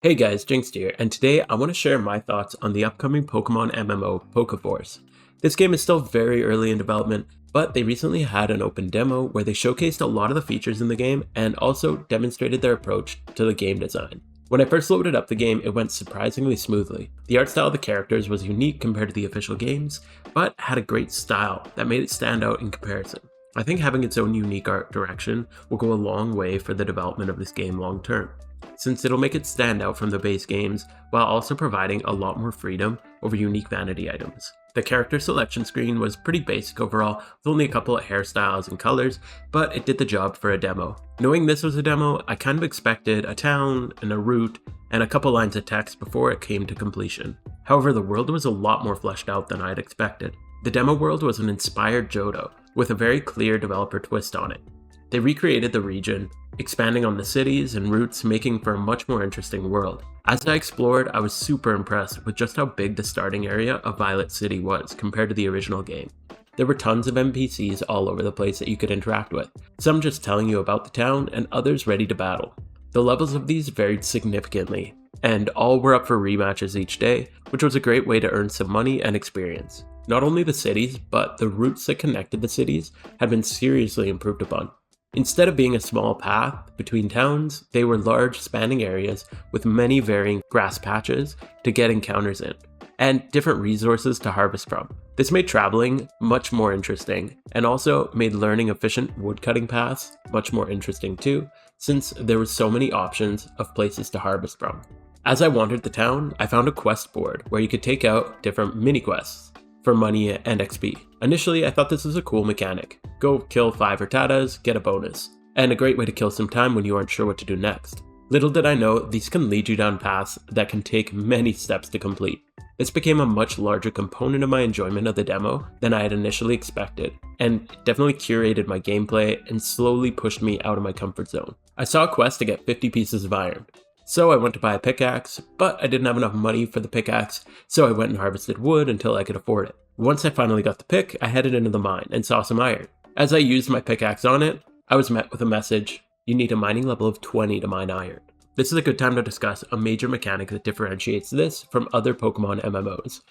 Hey guys, Jinx here, and today I want to share my thoughts on the upcoming Pokemon MMO PokeForce. This game is still very early in development, but they recently had an open demo where they showcased a lot of the features in the game and also demonstrated their approach to the game design. When I first loaded up the game, it went surprisingly smoothly. The art style of the characters was unique compared to the official games, but had a great style that made it stand out in comparison. I think having its own unique art direction will go a long way for the development of this game long term, since it'll make it stand out from the base games while also providing a lot more freedom over unique vanity items. The character selection screen was pretty basic overall, with only a couple of hairstyles and colors, but it did the job for a demo. Knowing this was a demo, I kind of expected a town and a route and a couple lines of text before it came to completion. However, the world was a lot more fleshed out than I had expected. The demo world was an inspired Johto, with a very clear developer twist on it. They recreated the region, expanding on the cities and routes, making for a much more interesting world. As I explored, I was super impressed with just how big the starting area of Violet City was compared to the original game. There were tons of NPCs all over the place that you could interact with, some just telling you about the town and others ready to battle. The levels of these varied significantly, and all were up for rematches each day, which was a great way to earn some money and experience. Not only the cities, but the routes that connected the cities had been seriously improved upon. Instead of being a small path between towns, they were large spanning areas with many varying grass patches to get encounters in, and different resources to harvest from. This made traveling much more interesting, and also made learning efficient woodcutting paths much more interesting too, since there were so many options of places to harvest from. As I wandered the town, I found a quest board where you could take out different mini quests for money and XP. Initially, I thought this was a cool mechanic. Go kill 5 Rattatas, get a bonus, and a great way to kill some time when you aren't sure what to do next. Little did I know, these can lead you down paths that can take many steps to complete. This became a much larger component of my enjoyment of the demo than I had initially expected, and definitely curated my gameplay and slowly pushed me out of my comfort zone. I saw a quest to get 50 pieces of iron, so I went to buy a pickaxe, but I didn't have enough money for the pickaxe, so I went and harvested wood until I could afford it. Once I finally got the pick, I headed into the mine and saw some iron. As I used my pickaxe on it, I was met with a message: you need a mining level of 20 to mine iron. This is a good time to discuss a major mechanic that differentiates this from other Pokemon MMOs.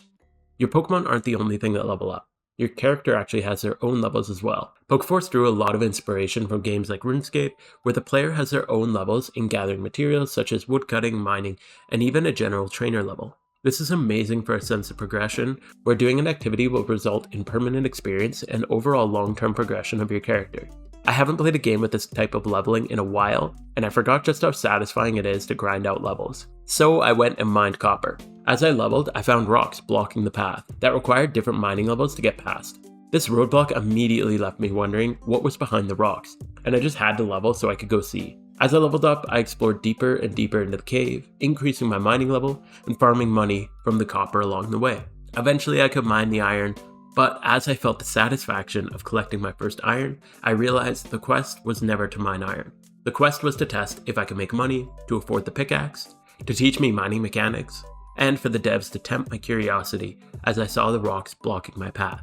Your Pokemon aren't the only thing that level up. Your character actually has their own levels as well. PokeForce drew a lot of inspiration from games like RuneScape, where the player has their own levels in gathering materials such as woodcutting, mining, and even a general trainer level. This is amazing for a sense of progression, where doing an activity will result in permanent experience and overall long-term progression of your character. I haven't played a game with this type of leveling in a while, and I forgot just how satisfying it is to grind out levels. So I went and mined copper. As I leveled, I found rocks blocking the path that required different mining levels to get past. This roadblock immediately left me wondering what was behind the rocks, and I just had to level so I could go see. As I leveled up, I explored deeper and deeper into the cave, increasing my mining level and farming money from the copper along the way. Eventually I could mine the iron, but as I felt the satisfaction of collecting my first iron, I realized the quest was never to mine iron. The quest was to test if I could make money, to afford the pickaxe, to teach me mining mechanics, and for the devs to tempt my curiosity as I saw the rocks blocking my path.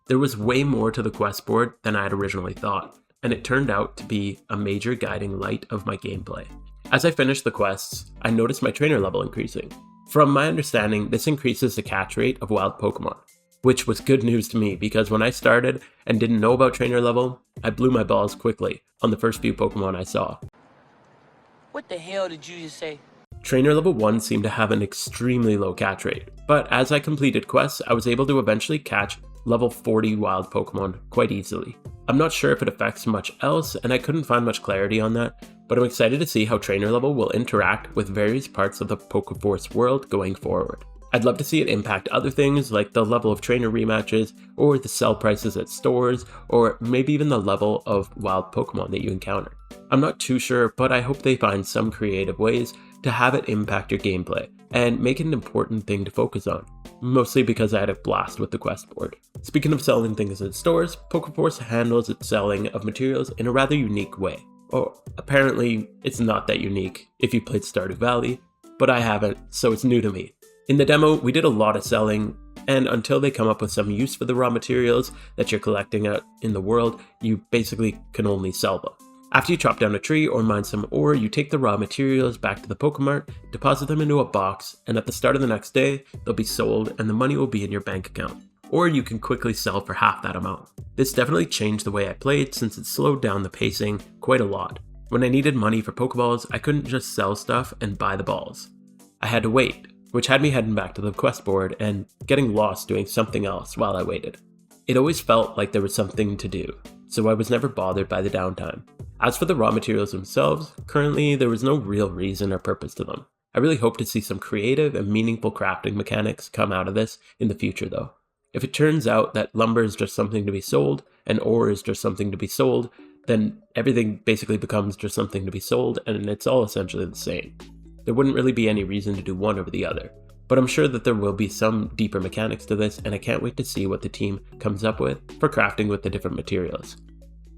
There was way more to the quest board than I had originally thought, and it turned out to be a major guiding light of my gameplay. As I finished the quests, I noticed my trainer level increasing. From my understanding, this increases the catch rate of wild Pokemon, which was good news to me because when I started and didn't know about trainer level, I blew my balls quickly on the first few Pokemon I saw. What the hell did you just say? Trainer level 1 seemed to have an extremely low catch rate, but as I completed quests, I was able to eventually catch level 40 wild Pokemon quite easily. I'm not sure if it affects much else, and I couldn't find much clarity on that, but I'm excited to see how trainer level will interact with various parts of the PokeForce world going forward. I'd love to see it impact other things like the level of trainer rematches, or the sell prices at stores, or maybe even the level of wild Pokemon that you encounter. I'm not too sure, but I hope they find some creative ways to have it impact your gameplay and make it an important thing to focus on, mostly because I had a blast with the quest board. Speaking of selling things in stores, PokeForce handles its selling of materials in a rather unique way. Or apparently it's not that unique if you played Stardew Valley, but I haven't, so it's new to me. In the demo, we did a lot of selling, and until they come up with some use for the raw materials that you're collecting out in the world, you basically can only sell them. After you chop down a tree or mine some ore, you take the raw materials back to the Pokemart, deposit them into a box, and at the start of the next day, they'll be sold and the money will be in your bank account. Or you can quickly sell for half that amount. This definitely changed the way I played since it slowed down the pacing quite a lot. When I needed money for Pokeballs, I couldn't just sell stuff and buy the balls. I had to wait, which had me heading back to the quest board and getting lost doing something else while I waited. It always felt like there was something to do, so I was never bothered by the downtime. As for the raw materials themselves, currently there was no real reason or purpose to them. I really hope to see some creative and meaningful crafting mechanics come out of this in the future though. If it turns out that lumber is just something to be sold and ore is just something to be sold, then everything basically becomes just something to be sold and it's all essentially the same. There wouldn't really be any reason to do one over the other, but I'm sure that there will be some deeper mechanics to this and I can't wait to see what the team comes up with for crafting with the different materials.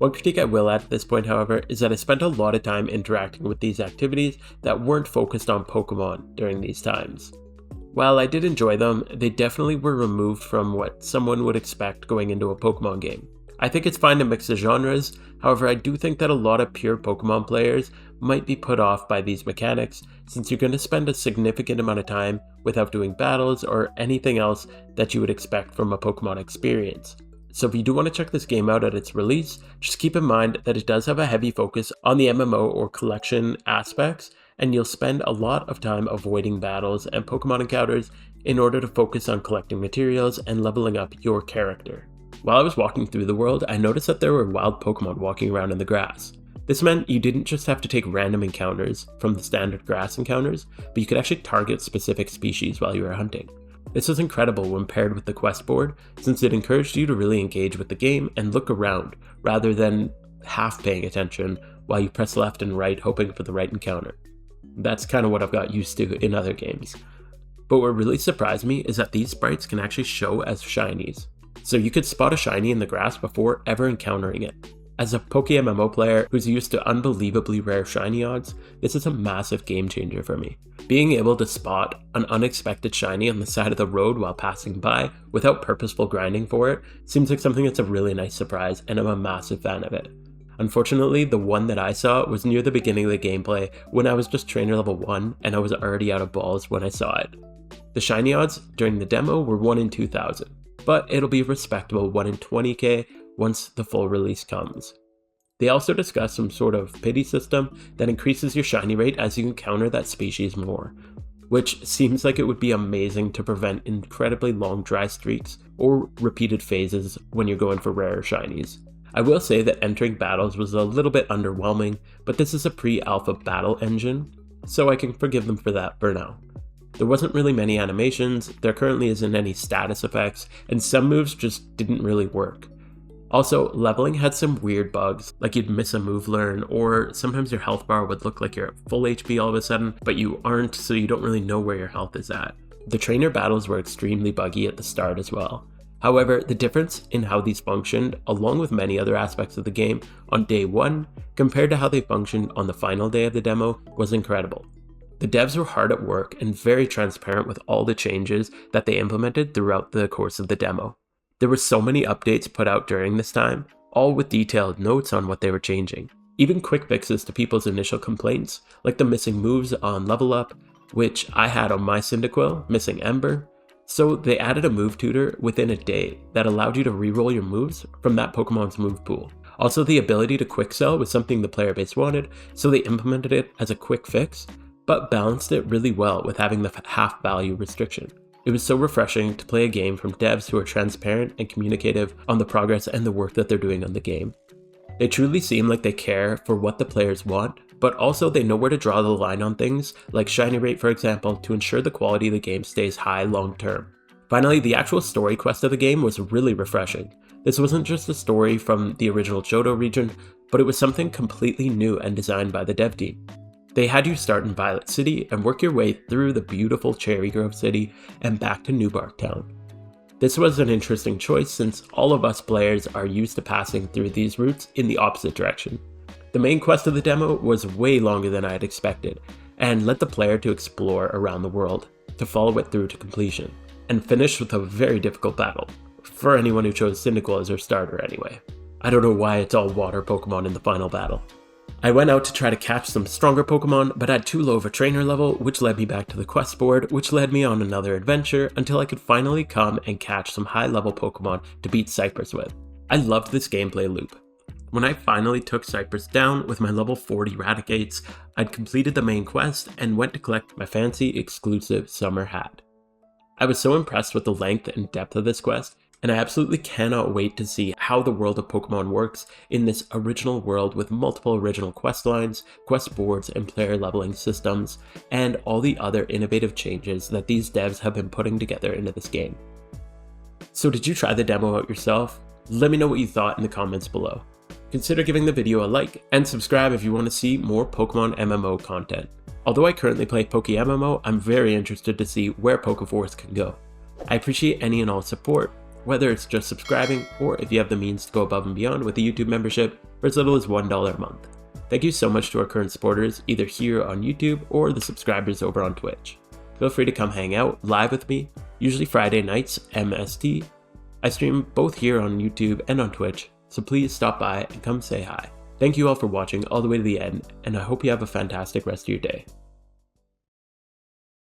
One critique I will add at this point, however, is that I spent a lot of time interacting with these activities that weren't focused on Pokemon during these times. While I did enjoy them, they definitely were removed from what someone would expect going into a Pokemon game. I think it's fine to mix the genres, however I do think that a lot of pure Pokemon players might be put off by these mechanics since you're going to spend a significant amount of time without doing battles or anything else that you would expect from a Pokemon experience. So if you do want to check this game out at its release, just keep in mind that it does have a heavy focus on the MMO or collection aspects, and you'll spend a lot of time avoiding battles and Pokemon encounters in order to focus on collecting materials and leveling up your character. While I was walking through the world, I noticed that there were wild Pokemon walking around in the grass. This meant you didn't just have to take random encounters from the standard grass encounters, but you could actually target specific species while you were hunting. This was incredible when paired with the quest board, since it encouraged you to really engage with the game and look around, rather than half paying attention while you press left and right hoping for the right encounter. That's kind of what I've got used to in other games. But what really surprised me is that these sprites can actually show as shinies. So you could spot a shiny in the grass before ever encountering it. As a PokeMMO player who's used to unbelievably rare shiny odds, this is a massive game changer for me. Being able to spot an unexpected shiny on the side of the road while passing by without purposeful grinding for it seems like something that's a really nice surprise, and I'm a massive fan of it. Unfortunately, the one that I saw was near the beginning of the gameplay when I was just trainer level 1 and I was already out of balls when I saw it. The shiny odds during the demo were 1 in 2,000, but it'll be respectable 1 in 20k once the full release comes. They also discuss some sort of pity system that increases your shiny rate as you encounter that species more, which seems like it would be amazing to prevent incredibly long dry streaks or repeated phases when you're going for rarer shinies. I will say that entering battles was a little bit underwhelming, but this is a pre-alpha battle engine, so I can forgive them for that for now. There wasn't really many animations, there currently isn't any status effects, and some moves just didn't really work. Also, leveling had some weird bugs, like you'd miss a move learn, or sometimes your health bar would look like you're at full HP all of a sudden, but you aren't, so you don't really know where your health is at. The trainer battles were extremely buggy at the start as well. However, the difference in how these functioned, along with many other aspects of the game, on day 1, compared to how they functioned on the final day of the demo, was incredible. The devs were hard at work and very transparent with all the changes that they implemented throughout the course of the demo. There were so many updates put out during this time, all with detailed notes on what they were changing. Even quick fixes to people's initial complaints, like the missing moves on Level Up, which I had on my Cyndaquil, missing Ember. So they added a move tutor within a day that allowed you to reroll your moves from that Pokemon's move pool. Also, the ability to quick sell was something the player base wanted, so they implemented it as a quick fix, but balanced it really well with having the half value restriction. It was so refreshing to play a game from devs who are transparent and communicative on the progress and the work that they're doing on the game. They truly seem like they care for what the players want, but also they know where to draw the line on things, like shiny rate for example, to ensure the quality of the game stays high long term. Finally, the actual story quest of the game was really refreshing. This wasn't just a story from the original Johto region, but it was something completely new and designed by the dev team. They had you start in Violet City and work your way through the beautiful Cherry Grove City and back to Newbark Town. This was an interesting choice since all of us players are used to passing through these routes in the opposite direction. The main quest of the demo was way longer than I had expected, and led the player to explore around the world, to follow it through to completion, and finished with a very difficult battle, for anyone who chose Cyndaquil as their starter anyway. I don't know why it's all water Pokemon in the final battle. I went out to try to catch some stronger Pokemon, but had too low of a trainer level, which led me back to the quest board, which led me on another adventure until I could finally come and catch some high level Pokemon to beat Cypress with. I loved this gameplay loop. When I finally took Cypress down with my level 40 Raticates, I'd completed the main quest and went to collect my fancy exclusive summer hat. I was so impressed with the length and depth of this quest, and I absolutely cannot wait to see how the world of Pokemon works in this original world with multiple original quest lines, quest boards, and player leveling systems, and all the other innovative changes that these devs have been putting together into this game. So did you try the demo out yourself? Let me know what you thought in the comments below. Consider giving the video a like, and subscribe if you want to see more Pokemon MMO content. Although I currently play PokeMMO, I'm very interested to see where PokeForce can go. I appreciate any and all support, whether it's just subscribing or if you have the means to go above and beyond with a YouTube membership for as little as $1 a month. Thank you so much to our current supporters, either here on YouTube or the subscribers over on Twitch. Feel free to come hang out live with me, usually Friday nights, MST. I stream both here on YouTube and on Twitch, so please stop by and come say hi. Thank you all for watching all the way to the end, and I hope you have a fantastic rest of your day.